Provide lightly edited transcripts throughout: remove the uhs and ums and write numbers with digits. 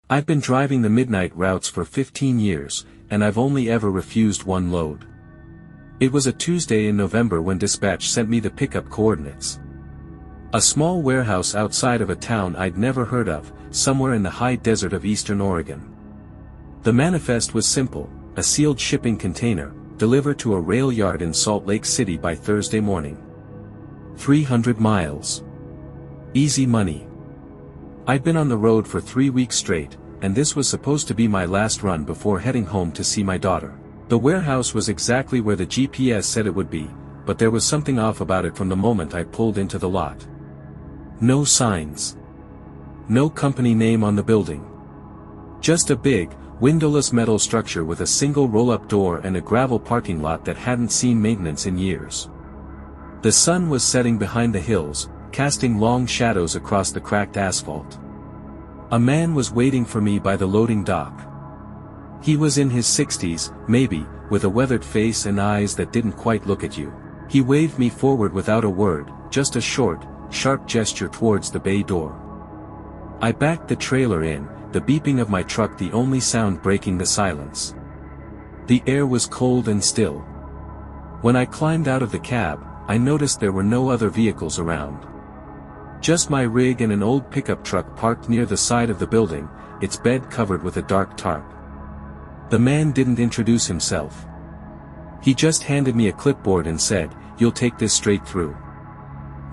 I've been driving the midnight routes for 15 years, and I've only ever refused one load. It was a Tuesday in November when dispatch sent me the pickup coordinates. A small warehouse outside of a town I'd never heard of, somewhere in the high desert of eastern Oregon. The manifest was simple: a sealed shipping container, delivered to a rail yard in Salt Lake City by Thursday morning. 300 miles. Easy money. I'd been on the road for 3 weeks straight, and this was supposed to be my last run before heading home to see my daughter. The warehouse was exactly where the GPS said it would be, but there was something off about it from the moment I pulled into the lot. No signs. No company name on the building. Just a big, windowless metal structure with a single roll-up door and a gravel parking lot that hadn't seen maintenance in years. The sun was setting behind the hills, casting long shadows across the cracked asphalt. A man was waiting for me by the loading dock. He was in his 60s, maybe, with a weathered face and eyes that didn't quite look at you. He waved me forward without a word, just a short, sharp gesture towards the bay door. I backed the trailer in, the beeping of my truck the only sound breaking the silence. The air was cold and still. When I climbed out of the cab, I noticed there were no other vehicles around. Just my rig and an old pickup truck parked near the side of the building, its bed covered with a dark tarp. The man didn't introduce himself. He just handed me a clipboard and said, "You'll take this straight through.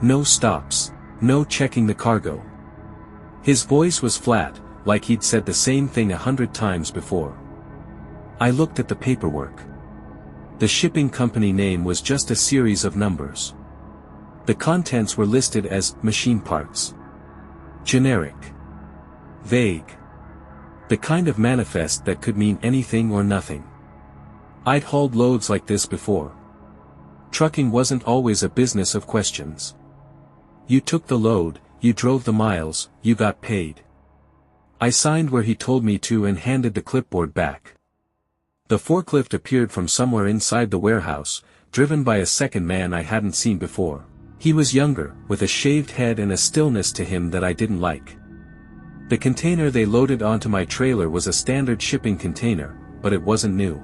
No stops. No checking the cargo." His voice was flat, like he'd said the same thing 100 times before. I looked at the paperwork. The shipping company name was just a series of numbers. The contents were listed as machine parts. Generic. Vague. The kind of manifest that could mean anything or nothing. I'd hauled loads like this before. Trucking wasn't always a business of questions. You took the load, you drove the miles, you got paid. I signed where he told me to and handed the clipboard back. The forklift appeared from somewhere inside the warehouse, driven by a second man I hadn't seen before. He was younger, with a shaved head and a stillness to him that I didn't like. The container they loaded onto my trailer was a standard shipping container, but it wasn't new.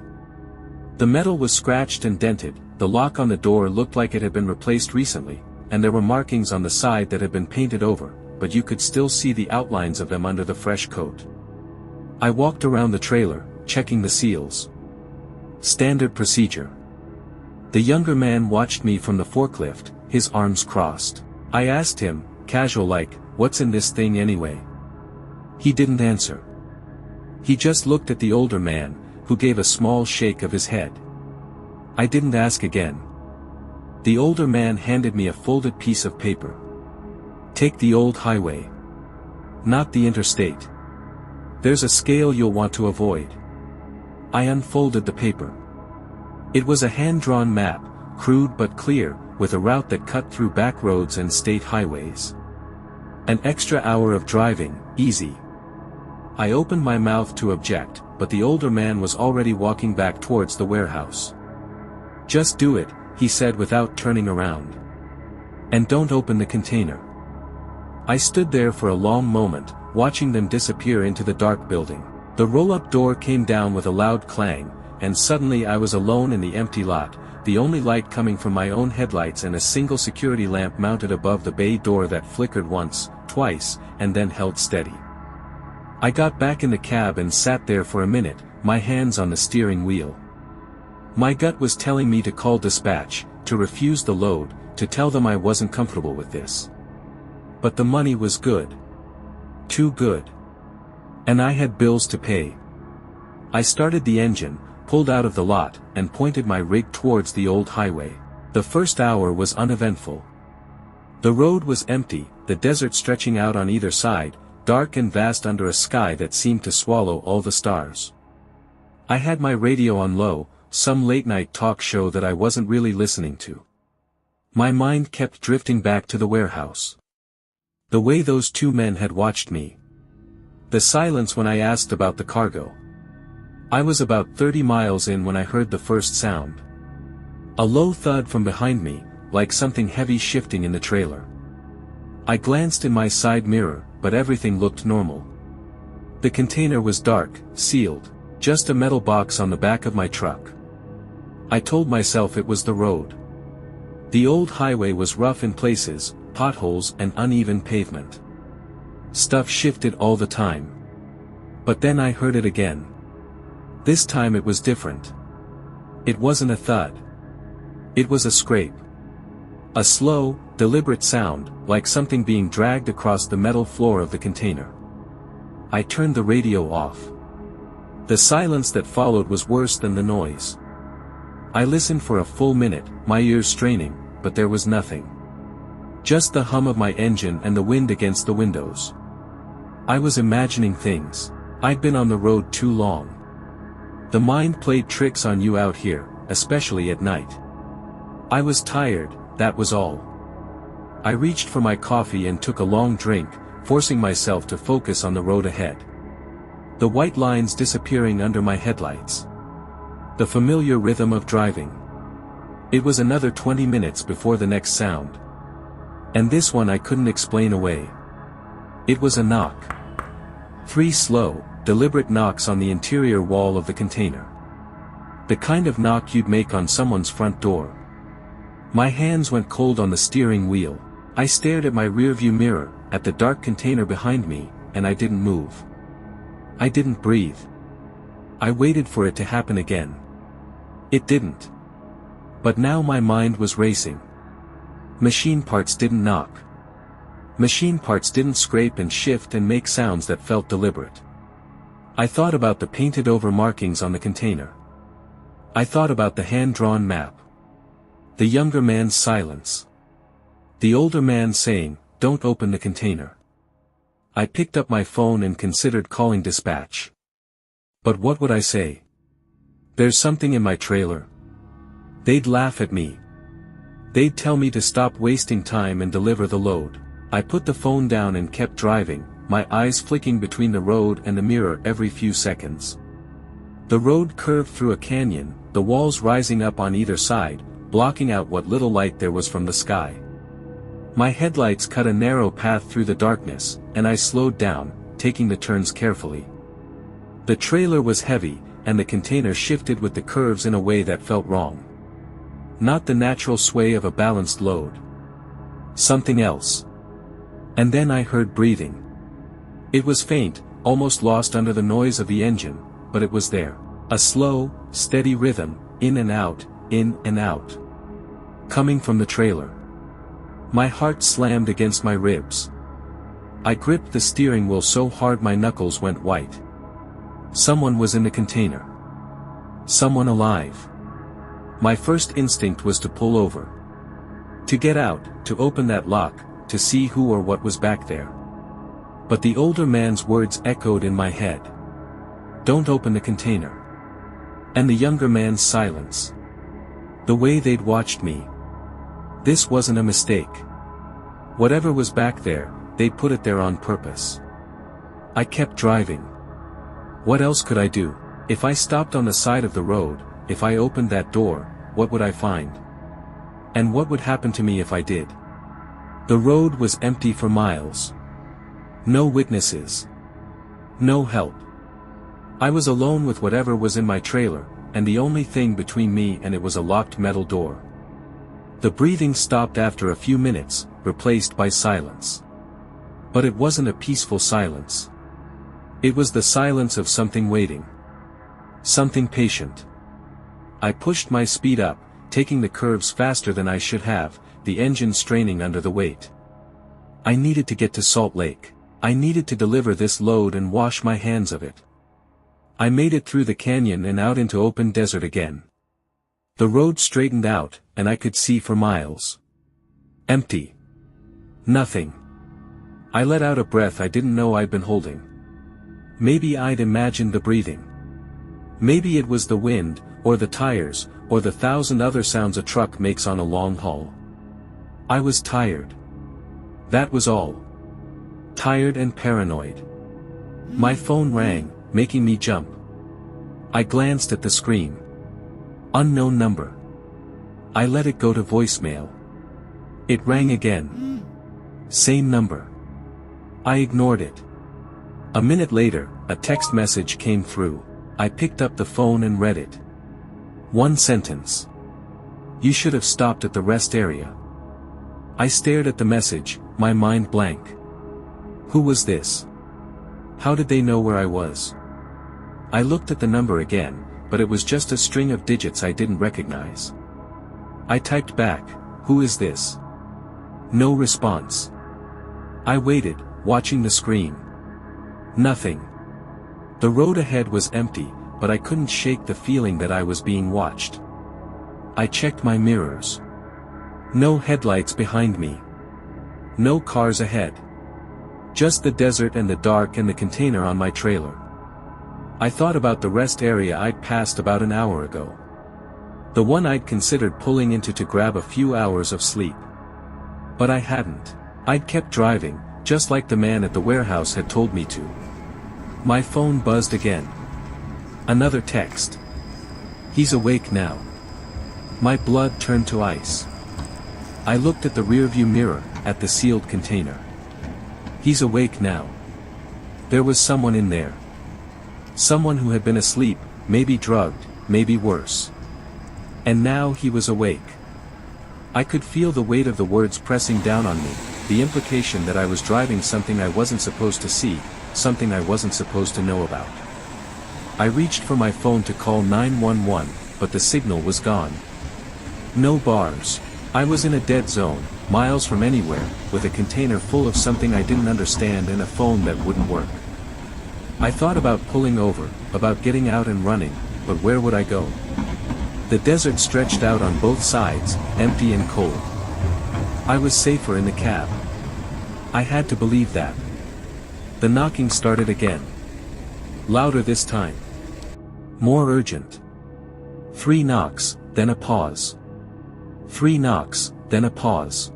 The metal was scratched and dented, the lock on the door looked like it had been replaced recently, and there were markings on the side that had been painted over, but you could still see the outlines of them under the fresh coat. I walked around the trailer, checking the seals. Standard procedure. The younger man watched me from the forklift, his arms crossed. I asked him, casual-like, "What's in this thing anyway?" He didn't answer. He just looked at the older man, who gave a small shake of his head. I didn't ask again. The older man handed me a folded piece of paper. "Take the old highway. Not the interstate. There's a scale you'll want to avoid." I unfolded the paper. It was a hand-drawn map, crude but clear, with a route that cut through back roads and state highways. An extra hour of driving, easy. I opened my mouth to object, but the older man was already walking back towards the warehouse. "Just do it," he said without turning around. "And don't open the container." I stood there for a long moment, watching them disappear into the dark building. The roll-up door came down with a loud clang, and suddenly I was alone in the empty lot, the only light coming from my own headlights and a single security lamp mounted above the bay door that flickered once, twice, and then held steady. I got back in the cab and sat there for a minute, my hands on the steering wheel. My gut was telling me to call dispatch, to refuse the load, to tell them I wasn't comfortable with this. But the money was good. Too good. And I had bills to pay. I started the engine, pulled out of the lot, and pointed my rig towards the old highway. The first hour was uneventful. The road was empty, the desert stretching out on either side, dark and vast under a sky that seemed to swallow all the stars. I had my radio on low, some late-night talk show that I wasn't really listening to. My mind kept drifting back to the warehouse. The way those two men had watched me. The silence when I asked about the cargo. I was about 30 miles in when I heard the first sound. A low thud from behind me, like something heavy shifting in the trailer. I glanced in my side mirror, but everything looked normal. The container was dark, sealed, just a metal box on the back of my truck. I told myself it was the road. The old highway was rough in places, potholes and uneven pavement. Stuff shifted all the time. But then I heard it again. This time it was different. It wasn't a thud. It was a scrape. A slow, deliberate sound, like something being dragged across the metal floor of the container. I turned the radio off. The silence that followed was worse than the noise. I listened for a full minute, my ears straining, but there was nothing. Just the hum of my engine and the wind against the windows. I was imagining things. I'd been on the road too long. The mind played tricks on you out here, especially at night. I was tired, that was all. I reached for my coffee and took a long drink, forcing myself to focus on the road ahead. The white lines disappearing under my headlights. The familiar rhythm of driving. It was another 20 minutes before the next sound. And this one I couldn't explain away. It was a knock. 3 slow, deliberate knocks on the interior wall of the container. The kind of knock you'd make on someone's front door. My hands went cold on the steering wheel. I stared at my rearview mirror, at the dark container behind me, and I didn't move. I didn't breathe. I waited for it to happen again. It didn't. But now my mind was racing. Machine parts didn't knock. Machine parts didn't scrape and shift and make sounds that felt deliberate. I thought about the painted-over markings on the container. I thought about the hand-drawn map. The younger man's silence. The older man saying, "Don't open the container." I picked up my phone and considered calling dispatch. But what would I say? There's something in my trailer. They'd laugh at me. They'd tell me to stop wasting time and deliver the load. I put the phone down and kept driving, my eyes flicking between the road and the mirror every few seconds. The road curved through a canyon, the walls rising up on either side, blocking out what little light there was from the sky. My headlights cut a narrow path through the darkness, and I slowed down, taking the turns carefully. The trailer was heavy, and the container shifted with the curves in a way that felt wrong. Not the natural sway of a balanced load. Something else. And then I heard breathing. It was faint, almost lost under the noise of the engine, but it was there. A slow, steady rhythm, in and out, in and out. Coming from the trailer. My heart slammed against my ribs. I gripped the steering wheel so hard my knuckles went white. Someone was in the container. Someone alive. My first instinct was to pull over. To get out, to open that lock, to see who or what was back there. But the older man's words echoed in my head. "Don't open the container." And the younger man's silence. The way they'd watched me. This wasn't a mistake. Whatever was back there, they'd put it there on purpose. I kept driving. What else could I do? If I stopped on the side of the road, if I opened that door, what would I find? And what would happen to me if I did? The road was empty for miles. No witnesses. No help. I was alone with whatever was in my trailer, and the only thing between me and it was a locked metal door. The breathing stopped after a few minutes, replaced by silence. But it wasn't a peaceful silence. It was the silence of something waiting. Something patient. I pushed my speed up, taking the curves faster than I should have, the engine straining under the weight. I needed to get to Salt Lake. I needed to deliver this load and wash my hands of it. I made it through the canyon and out into open desert again. The road straightened out, and I could see for miles. Empty. Nothing. I let out a breath I didn't know I'd been holding. Maybe I'd imagined the breathing. Maybe it was the wind, or the tires, or the 1,000 other sounds a truck makes on a long haul. I was tired. That was all. Tired and paranoid. My phone rang, making me jump. I glanced at the screen. Unknown number. I let it go to voicemail. It rang again. Same number. I ignored it. A minute later, a text message came through. I picked up the phone and read it. One sentence. You should have stopped at the rest area. I stared at the message, my mind blank. Who was this? How did they know where I was? I looked at the number again, but it was just a string of digits I didn't recognize. I typed back, who is this? No response. I waited, watching the screen. Nothing. The road ahead was empty, but I couldn't shake the feeling that I was being watched. I checked my mirrors. No headlights behind me. No cars ahead. Just the desert and the dark and the container on my trailer. I thought about the rest area I'd passed about an hour ago. The one I'd considered pulling into to grab a few hours of sleep. But I hadn't. I'd kept driving, just like the man at the warehouse had told me to. My phone buzzed again. Another text. He's awake now. My blood turned to ice. I looked at the rearview mirror, at the sealed container. He's awake now. There was someone in there. Someone who had been asleep, maybe drugged, maybe worse. And now he was awake. I could feel the weight of the words pressing down on me, the implication that I was driving something I wasn't supposed to see, something I wasn't supposed to know about. I reached for my phone to call 911, but the signal was gone. No bars. I was in a dead zone, miles from anywhere, with a container full of something I didn't understand and a phone that wouldn't work. I thought about pulling over, about getting out and running, but where would I go? The desert stretched out on both sides, empty and cold. I was safer in the cab. I had to believe that. The knocking started again. Louder this time. More urgent. 3 knocks, then a pause. 3 knocks, then a pause.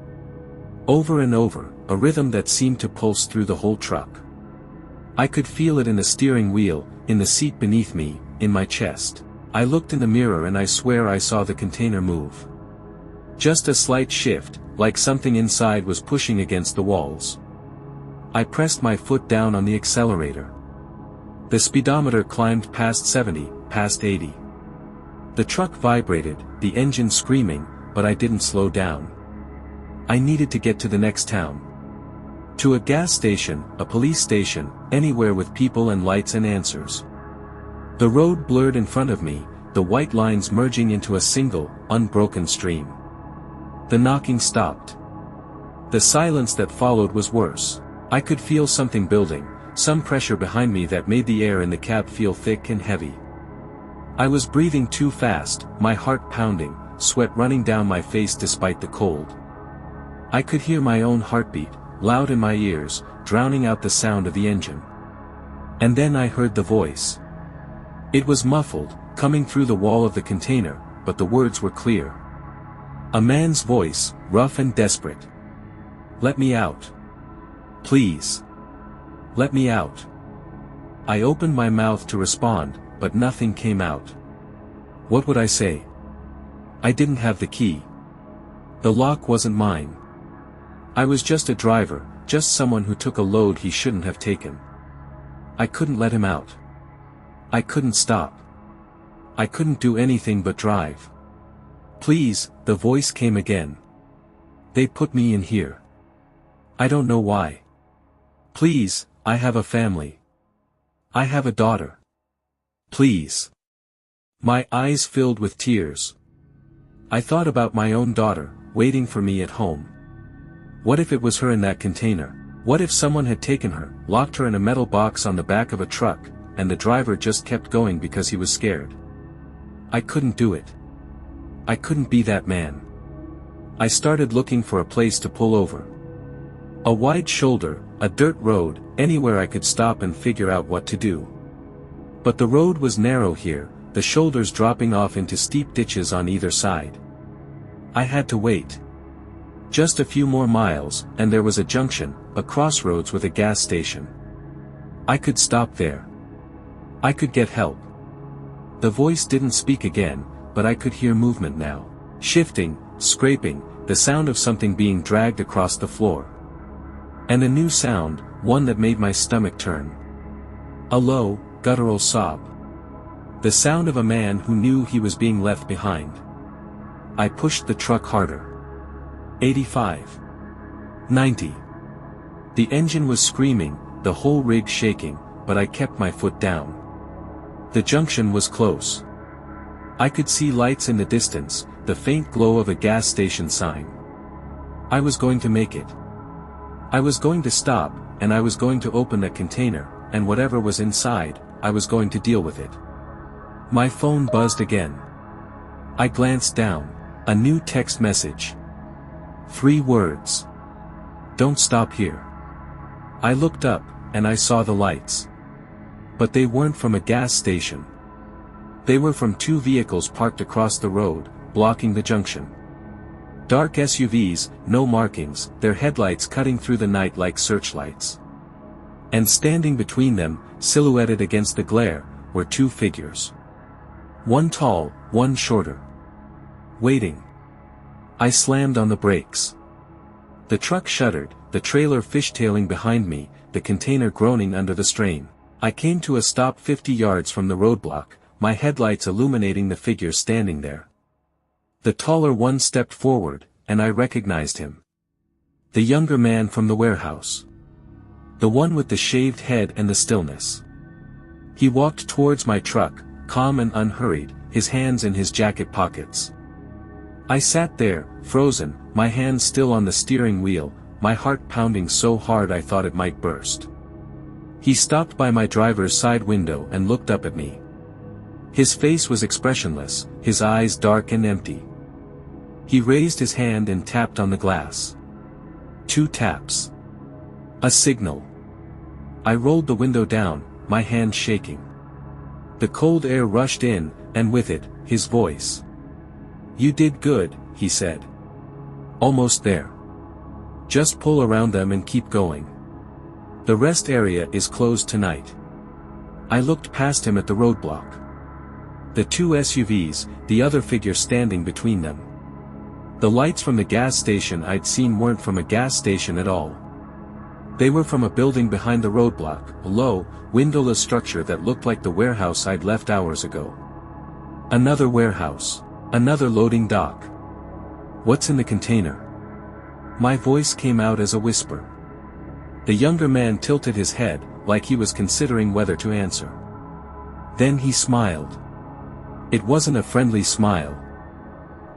Over and over, a rhythm that seemed to pulse through the whole truck. I could feel it in the steering wheel, in the seat beneath me, in my chest. I looked in the mirror and I swear I saw the container move. Just a slight shift, like something inside was pushing against the walls. I pressed my foot down on the accelerator. The speedometer climbed past 70, past 80. The truck vibrated, the engine screaming, but I didn't slow down. I needed to get to the next town. To a gas station, a police station, anywhere with people and lights and answers. The road blurred in front of me, the white lines merging into a single, unbroken stream. The knocking stopped. The silence that followed was worse. I could feel something building, some pressure behind me that made the air in the cab feel thick and heavy. I was breathing too fast, my heart pounding, sweat running down my face despite the cold. I could hear my own heartbeat, loud in my ears, drowning out the sound of the engine. And then I heard the voice. It was muffled, coming through the wall of the container, but the words were clear. A man's voice, rough and desperate. Let me out. Please. Let me out. I opened my mouth to respond, but nothing came out. What would I say? I didn't have the key. The lock wasn't mine. I was just a driver, just someone who took a load he shouldn't have taken. I couldn't let him out. I couldn't stop. I couldn't do anything but drive. Please, the voice came again. They put me in here. I don't know why. Please, I have a family. I have a daughter. Please. My eyes filled with tears. I thought about my own daughter, waiting for me at home. What if it was her in that container? What if someone had taken her, locked her in a metal box on the back of a truck, and the driver just kept going because he was scared? I couldn't do it. I couldn't be that man. I started looking for a place to pull over. A wide shoulder, a dirt road, anywhere I could stop and figure out what to do. But the road was narrow here, the shoulders dropping off into steep ditches on either side. I had to wait. Just a few more miles, and there was a junction, a crossroads with a gas station. I could stop there. I could get help. The voice didn't speak again, but I could hear movement now. Shifting, scraping, the sound of something being dragged across the floor. And a new sound, one that made my stomach turn. A low, guttural sob. The sound of a man who knew he was being left behind. I pushed the truck harder. 85. 90. The engine was screaming, the whole rig shaking, but I kept my foot down. The junction was close. I could see lights in the distance, the faint glow of a gas station sign. I was going to make it. I was going to stop, and I was going to open that container, and whatever was inside, I was going to deal with it. My phone buzzed again. I glanced down. A new text message. 3 words. Don't stop here. I looked up, and I saw the lights. But they weren't from a gas station. They were from 2 vehicles parked across the road, blocking the junction. Dark SUVs, no markings, their headlights cutting through the night like searchlights. And standing between them, silhouetted against the glare, were 2 figures. One tall, one shorter. Waiting. I slammed on the brakes. The truck shuddered, the trailer fishtailing behind me, the container groaning under the strain. I came to a stop 50 yards from the roadblock, my headlights illuminating the figure standing there. The taller one stepped forward, and I recognized him. The younger man from the warehouse. The one with the shaved head and the stillness. He walked towards my truck, calm and unhurried, his hands in his jacket pockets. I sat there, frozen, my hands still on the steering wheel, my heart pounding so hard I thought it might burst. He stopped by my driver's side window and looked up at me. His face was expressionless, his eyes dark and empty. He raised his hand and tapped on the glass. 2 taps. A signal. I rolled the window down, my hand shaking. The cold air rushed in, and with it, his voice. "You did good," he said. "Almost there. Just pull around them and keep going. The rest area is closed tonight." I looked past him at the roadblock. The 2 SUVs, the other figure standing between them. The lights from the gas station I'd seen weren't from a gas station at all. They were from a building behind the roadblock, a low, windowless structure that looked like the warehouse I'd left hours ago. Another warehouse. Another loading dock. "What's in the container?" My voice came out as a whisper. The younger man tilted his head, like he was considering whether to answer. Then he smiled. It wasn't a friendly smile.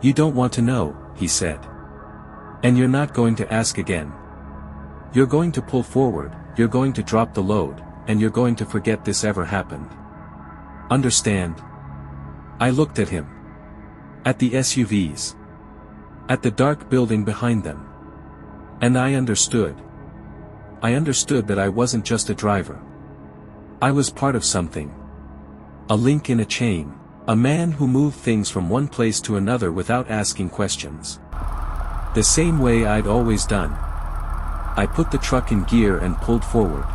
"You don't want to know," he said. "And you're not going to ask again. You're going to pull forward, you're going to drop the load, and you're going to forget this ever happened. Understand?" I looked at him. At the SUVs. At the dark building behind them. And I understood. I understood that I wasn't just a driver. I was part of something. A link in a chain. A man who moved things from one place to another without asking questions. The same way I'd always done. I put the truck in gear and pulled forward.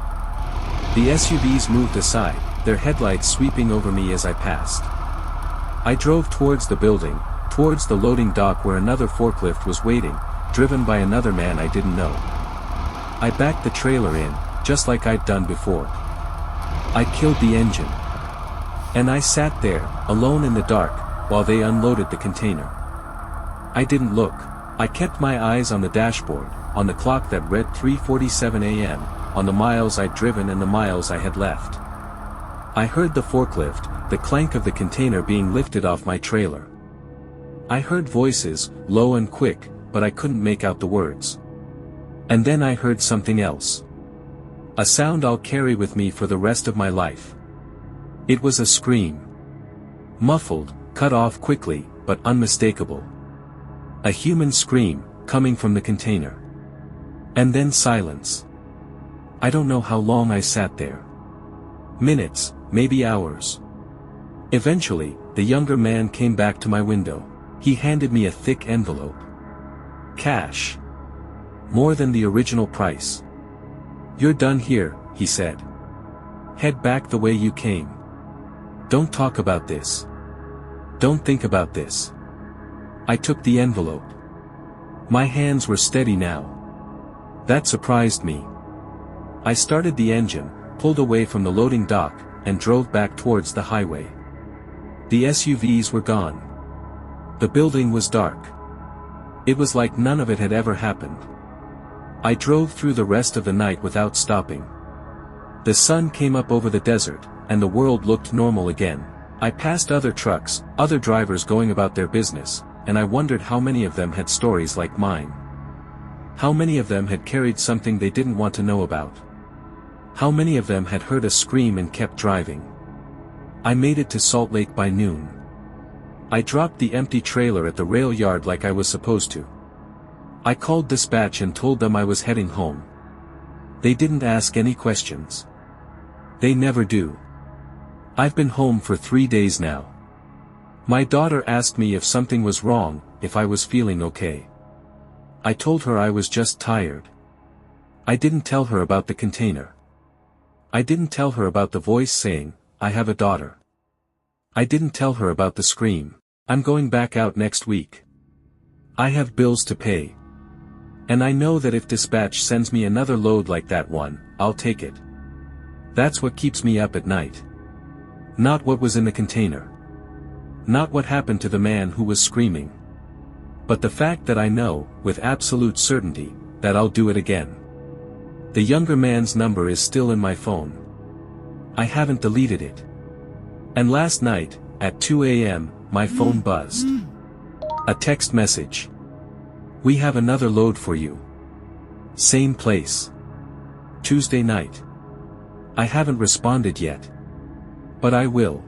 The SUVs moved aside, their headlights sweeping over me as I passed. I drove towards the building, towards the loading dock where another forklift was waiting, driven by another man I didn't know. I backed the trailer in, just like I'd done before. I killed the engine. And I sat there, alone in the dark, while they unloaded the container. I didn't look. I kept my eyes on the dashboard, on the clock that read 3:47 a.m., on the miles I'd driven and the miles I had left. I heard the forklift, the clank of the container being lifted off my trailer. I heard voices, low and quick, but I couldn't make out the words. And then I heard something else. A sound I'll carry with me for the rest of my life. It was a scream. Muffled, cut off quickly, but unmistakable. A human scream, coming from the container. And then silence. I don't know how long I sat there. Minutes, maybe hours. Eventually, the younger man came back to my window. He handed me a thick envelope. Cash. More than the original price. "You're done here," he said. "Head back the way you came. Don't talk about this. Don't think about this." I took the envelope. My hands were steady now. That surprised me. I started the engine, pulled away from the loading dock, and drove back towards the highway. The SUVs were gone. The building was dark. It was like none of it had ever happened. I drove through the rest of the night without stopping. The sun came up over the desert, and the world looked normal again. I passed other trucks, other drivers going about their business, and I wondered how many of them had stories like mine. How many of them had carried something they didn't want to know about. How many of them had heard a scream and kept driving. I made it to Salt Lake by noon. I dropped the empty trailer at the rail yard like I was supposed to. I called dispatch and told them I was heading home. They didn't ask any questions. They never do. I've been home for 3 days now. My daughter asked me if something was wrong, if I was feeling okay. I told her I was just tired. I didn't tell her about the container. I didn't tell her about the voice saying, "I have a daughter." I didn't tell her about the scream, "I'm going back out next week. I have bills to pay. And I know that if dispatch sends me another load like that one, I'll take it." That's what keeps me up at night. Not what was in the container. Not what happened to the man who was screaming. But the fact that I know, with absolute certainty, that I'll do it again. The younger man's number is still in my phone. I haven't deleted it. And last night, at 2 a.m., my phone buzzed. A text message. "We have another load for you. Same place. Tuesday night." I haven't responded yet. But I will.